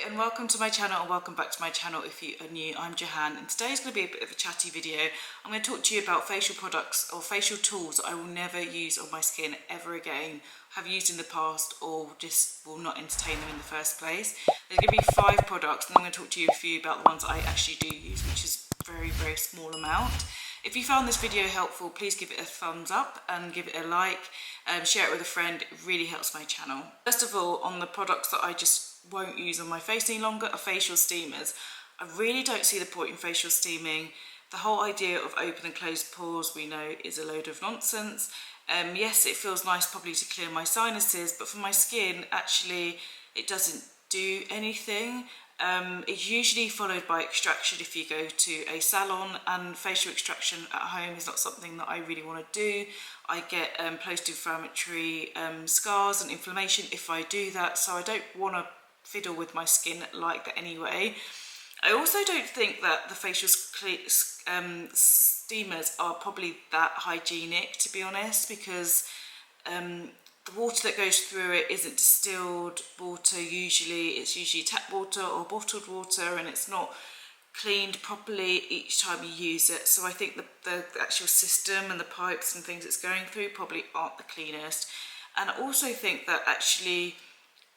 and welcome to my channel, and welcome back to my channel if you are new. I'm Johan, and today's going to be a bit of a chatty video. I'm going to talk to you about facial products or facial tools that I will never use on my skin ever again, have used in the past, or just will not entertain them in the first place. There's going to be 5 products, and I'm going to talk to you a few about the ones that I actually do use, which is a very, very small amount. If you found this video helpful, please give it a thumbs up and give it a like, share it with a friend. It really helps my channel. First of all, on the products that I just won't use on my face any longer are facial steamers. I really don't see the point in facial steaming. The whole idea of open and closed pores, we know, is a load of nonsense. Yes, it feels nice probably to clear my sinuses, but for my skin, actually, it doesn't do anything. It's usually followed by extraction if you go to a salon, and facial extraction at home is not something that I really want to do. I get post-inflammatory scars and inflammation if I do that, so I don't want to fiddle with my skin like that anyway. I also don't think that the facial steamers are probably that hygienic, to be honest, because the water that goes through it isn't distilled water usually. It's usually tap water or bottled water, and it's not cleaned properly each time you use it. So I think the actual system and the pipes and things it's going through probably aren't the cleanest. And I also think that actually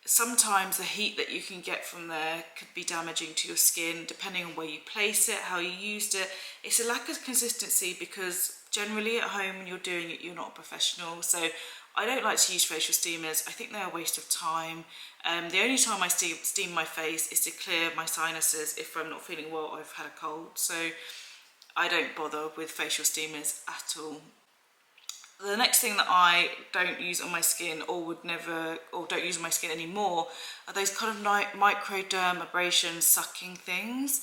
sometimes the heat that you can get from there could be damaging to your skin, depending on where you place it, how you used it. It's a lack of consistency, because generally at home when you're doing it, you're not a professional. So I don't like to use facial steamers. I think they're a waste of time. The only time I steam my face is to clear my sinuses if I'm not feeling well or I've had a cold. So I don't bother with facial steamers at all. The next thing that I don't use on my skin, or would never, or don't use on my skin anymore, are those kind of microdermabrasion sucking things.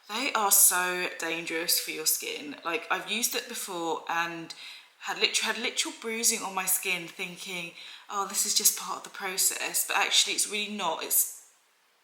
They are so dangerous for your skin. Like, I've used it before and had literal bruising on my skin, thinking, oh, this is just part of the process, but actually it's really not. It's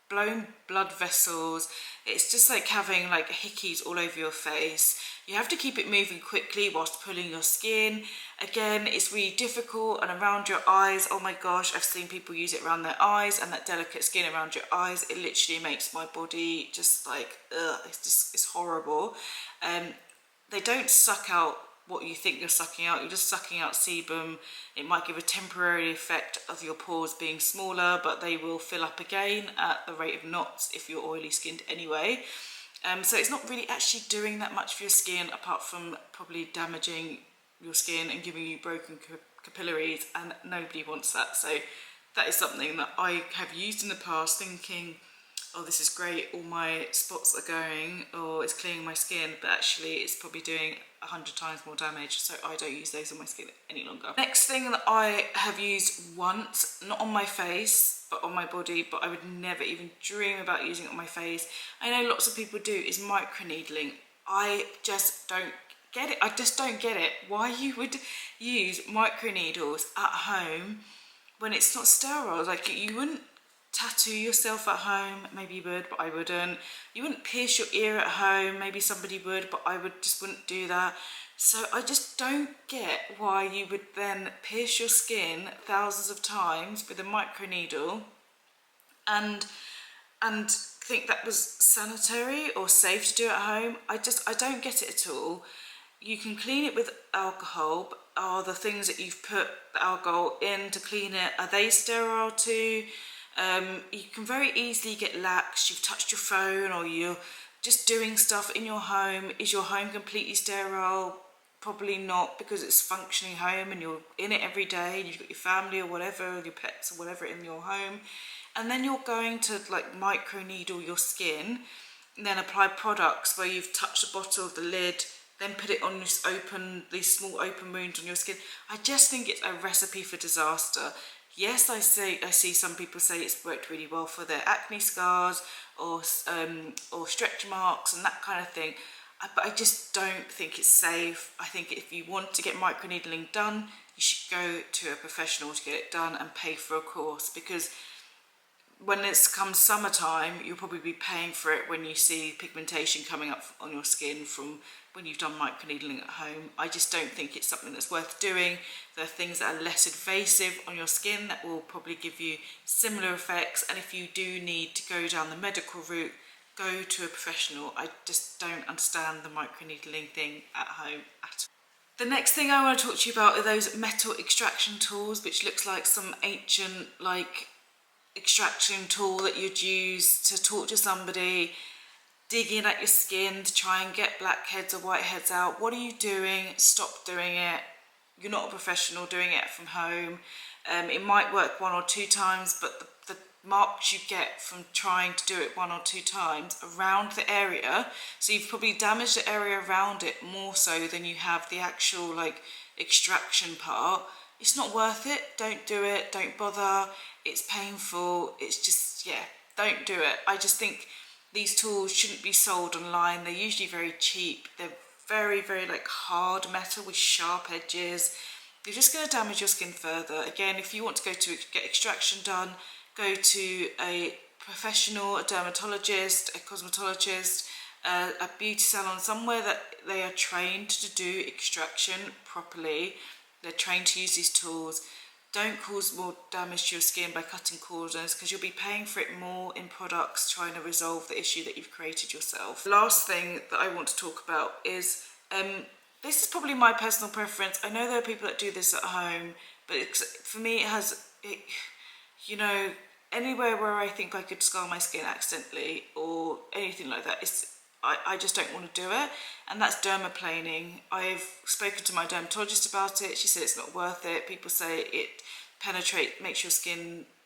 blown blood vessels. It's just like having like hickeys all over your face. You have to keep it moving quickly whilst pulling your skin. Again, it's really difficult. And around your eyes, oh my gosh, I've seen people use it around their eyes, and that delicate skin around your eyes, it literally makes my body just like, ugh, it's horrible. They don't suck out what you think you're sucking out. You're just sucking out sebum. It might give a temporary effect of your pores being smaller, but they will fill up again at the rate of knots if you're oily skinned anyway. So it's not really actually doing that much for your skin, apart from probably damaging your skin and giving you broken capillaries, and nobody wants that. So that is something that I have used in the past, thinking, oh, this is great, all my spots are going, or it's clearing my skin, but actually it's probably doing 100 times more damage, so I don't use those on my skin any longer. Next thing that I have used once, not on my face, but on my body, but I would never even dream about using it on my face, I know lots of people do, is microneedling. I just don't get it. I just don't get it. Why you would use microneedles at home when it's not sterile. Like, you wouldn't tattoo yourself at home. Maybe you would, but I wouldn't. You wouldn't pierce your ear at home. Maybe somebody would, but I wouldn't do that. So I just don't get why you would then pierce your skin thousands of times with a microneedle and think that was sanitary or safe to do at home. I don't get it at all. You can clean it with alcohol, but are the things that you've put the alcohol in to clean it, are they sterile too? You can very easily get lax. You've touched your phone, or you're just doing stuff in your home. Is your home completely sterile? Probably not, because it's a functioning home and you're in it every day, and you've got your family or whatever, your pets or whatever in your home. And then you're going to like microneedle your skin and then apply products where you've touched the bottom of the lid, then put it on these small open wounds on your skin. I just think it's a recipe for disaster. Yes, I see some people say it's worked really well for their acne scars or stretch marks and that kind of thing, but I just don't think it's safe. I think if you want to get microneedling done, you should go to a professional to get it done and pay for a course, because when it comes summertime, you'll probably be paying for it when you see pigmentation coming up on your skin from when you've done microneedling at home. I just don't think it's something that's worth doing. There are things that are less invasive on your skin that will probably give you similar effects, and if you do need to go down the medical route, go to a professional. I just don't understand the microneedling thing at home at all. The next thing I want to talk to you about are those metal extraction tools, which looks like some ancient extraction tool that you'd use to torture somebody, digging at your skin to try and get blackheads or whiteheads out. What are you doing? Stop doing it. You're not a professional doing it from home. It might work 1 or 2 times, but the marks you get from trying to do it 1 or 2 times around the area, so you've probably damaged the area around it more so than you have the actual extraction part. It's not worth it. Don't do it. Don't bother. It's painful. It's just, yeah, don't do it. I just think these tools shouldn't be sold online. They're usually very cheap. They're very, very hard metal with sharp edges. You're just going to damage your skin further. Again, if you want to go to get extraction done, go to a professional, a dermatologist, a cosmetologist, a beauty salon, somewhere that they are trained to do extraction properly. They're trained to use these tools. Don't cause more damage to your skin by cutting corners, because you'll be paying for it more in products trying to resolve the issue that you've created yourself. The last thing that I want to talk about is, this is probably my personal preference. I know there are people that do this at home, but for me it has, you know, anywhere where I think I could scar my skin accidentally or anything like that, I just don't want to do it, and that's dermaplaning. I've spoken to my dermatologist about it. She said it's not worth it. People say it makes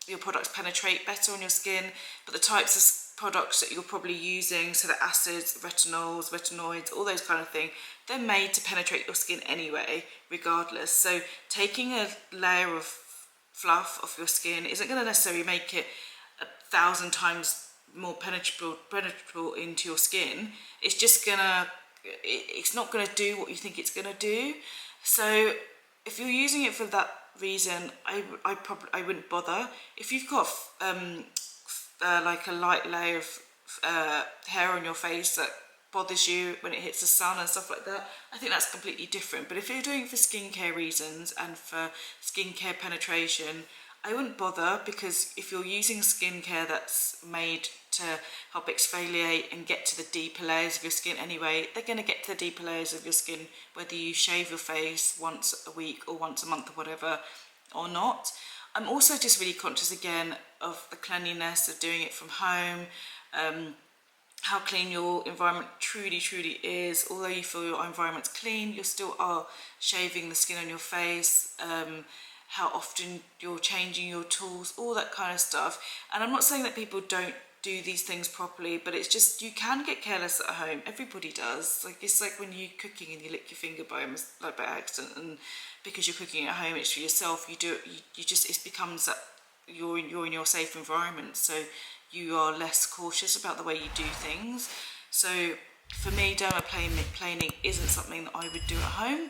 your products penetrate better on your skin, but the types of products that you're probably using, so the acids, retinols, retinoids, all those kind of things, they're made to penetrate your skin anyway, regardless. So taking a layer of fluff off your skin isn't going to necessarily make it 1,000 times more penetrable into your skin. It's just it's not gonna do what you think it's gonna do. So if you're using it for that reason, I wouldn't bother. If you've got a light layer of hair on your face that bothers you when it hits the sun and stuff like that, I think that's completely different. But if you're doing it for skincare reasons and for skincare penetration, I wouldn't bother, because if you're using skincare that's made to help exfoliate and get to the deeper layers of your skin anyway, they're going to get to the deeper layers of your skin whether you shave your face once a week or once a month or whatever or not. I'm also just really conscious again of the cleanliness of doing it from home, how clean your environment truly is. Although you feel your environment's clean, you still are shaving the skin on your face, how often you're changing your tools, all that kind of stuff. And I'm not saying that people don't do these things properly, but it's just, you can get careless at home. Everybody does. It's like when you're cooking and you lick your finger by accident, and because you're cooking at home, it's for yourself. It becomes that you're in your safe environment, so you are less cautious about the way you do things. So for me, dermaplaning isn't something that I would do at home.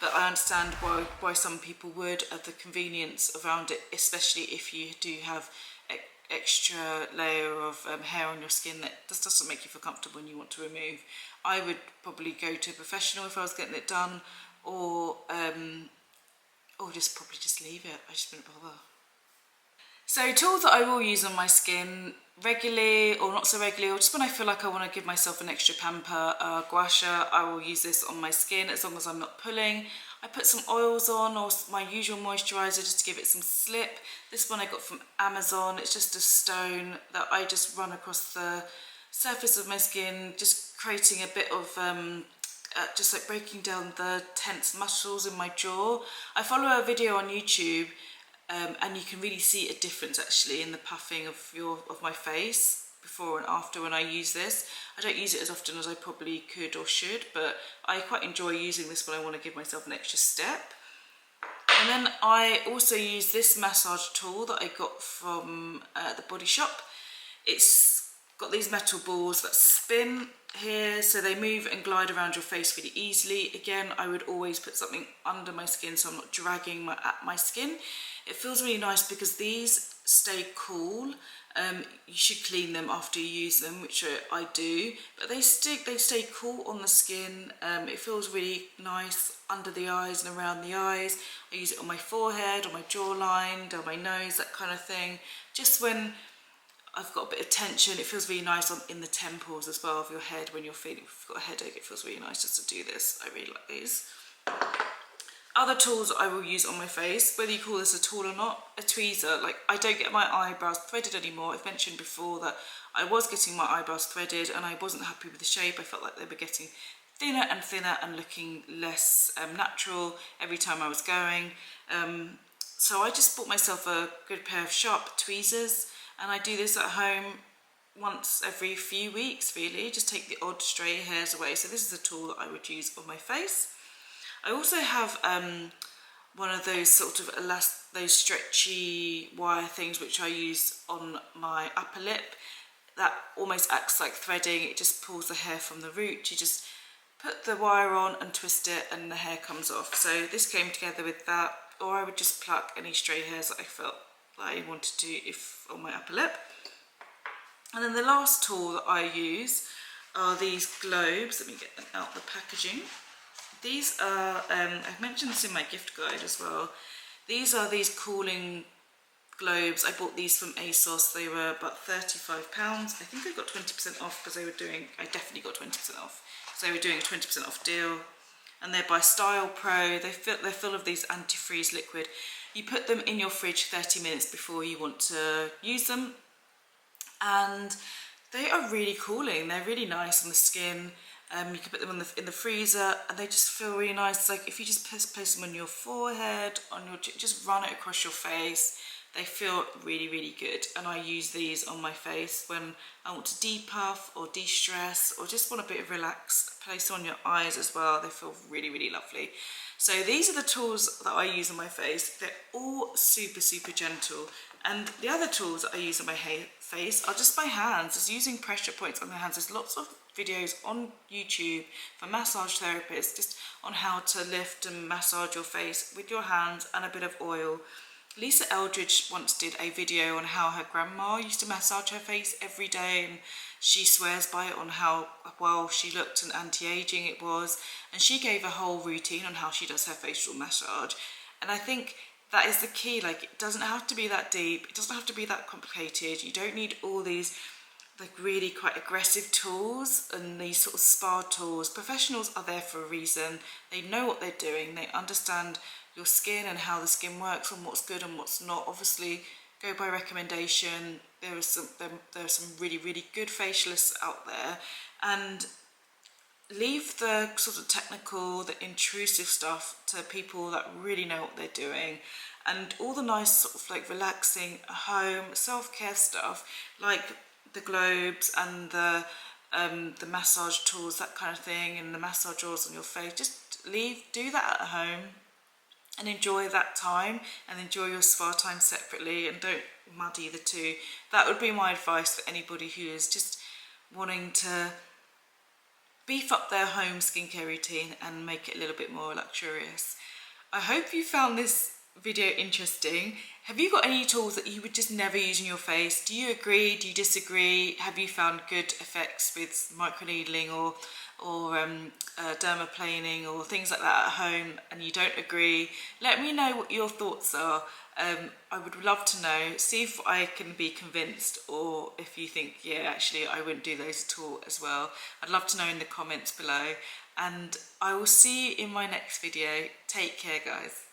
But I understand why some people would, at the convenience around it, especially if you do have extra layer of hair on your skin that just doesn't make you feel comfortable and you want to remove. I would probably go to a professional if I was getting it done, or just leave it. I just wouldn't bother. So tools that I will use on my skin regularly or not so regularly, or just when I feel like I want to give myself an extra pamper, gua sha. I will use this on my skin as long as I'm not pulling. I put some oils on, or my usual moisturiser, just to give it some slip. This one I got from Amazon. It's just a stone that I just run across the surface of my skin, just creating a bit of just like breaking down the tense muscles in my jaw. I follow a video on YouTube, and you can really see a difference actually in the puffing of my face before and after when I use this. I don't use it as often as I probably could or should, but I quite enjoy using this when I want to give myself an extra step. And then I also use this massage tool that I got from the Body Shop. It's got these metal balls that spin here, so they move and glide around your face really easily. Again, I would always put something under my skin so I'm not dragging at my skin. It feels really nice because these stay cool. You should clean them after you use them, which I do, but they stay cool on the skin. It feels really nice under the eyes and around the eyes. I use it on my forehead, on my jawline, down my nose, that kind of thing. Just when I've got a bit of tension, it feels really nice in the temples as well of your head. When if you've got a headache, it feels really nice just to do this. I really like these. Other tools I will use on my face, whether you call this a tool or not, a tweezer. Like, I don't get my eyebrows threaded anymore. I've mentioned before that I was getting my eyebrows threaded and I wasn't happy with the shape. I felt like they were getting thinner and looking less natural every time I was going. So I just bought myself a good pair of sharp tweezers, and I do this at home once every few weeks, really. Just take the odd stray hairs away. So this is a tool that I would use on my face. I also have one of those sort of those stretchy wire things which I use on my upper lip. That almost acts like threading. It just pulls the hair from the root. You just put the wire on and twist it and the hair comes off. So this came together with that, or I would just pluck any stray hairs that I felt that I wanted to on my upper lip. And then the last tool that I use are these globes. Let me get them out the packaging. These are, I've mentioned this in my gift guide as well. These are these cooling globes. I bought these from ASOS. They were about £35. I think I got 20% off because I definitely got 20% off. So they were doing a 20% off deal. And they're by Style Pro. They're full of these antifreeze liquid. You put them in your fridge 30 minutes before you want to use them. And they are really cooling. They're really nice on the skin. You can put them in the freezer and they just feel really nice. It's like if you just place them on your forehead, just run it across your face. They feel really, really good. And I use these on my face when I want to depuff or de-stress or just want a bit of relax. Place them on your eyes as well. They feel really, really lovely. So these are the tools that I use on my face. They're all super, super gentle. And the other tools that I use on my face are just my hands, just using pressure points on my hands. There's lots of videos on YouTube for massage therapists just on how to lift and massage your face with your hands and a bit of oil. Lisa Eldridge once did a video on how her grandma used to massage her face every day, and she swears by it on how well she looked and anti-aging it was, and she gave a whole routine on how she does her facial massage. And I think that is the key. Like, it doesn't have to be that deep, it doesn't have to be that complicated. You don't need all these like really quite aggressive tools and these sort of spa tools. Professionals are there for a reason. They know what they're doing. They understand your skin and how the skin works and what's good and what's not. Obviously, go by recommendation. There are some really, really good facialists out there, and leave the sort of technical, the intrusive stuff to people that really know what they're doing. And all the nice sort of like relaxing home self-care stuff, like the globes and the massage tools, that kind of thing, and the massage oils on your face, just do that at home and enjoy that time and enjoy your spa time separately, and don't muddy the two. That would be my advice for anybody who is just wanting to beef up their home skincare routine and make it a little bit more luxurious. I hope you found this video interesting. Have you got any tools that you would just never use in your face? Do you agree? Do you disagree? Have you found good effects with microneedling or dermaplaning or things like that at home, and you don't agree? Let me know what your thoughts are. I would love to know. See if I can be convinced, or if you think, yeah, actually I wouldn't do those at all as well. I'd love to know in the comments below, and I will see you in my next video. Take care, guys.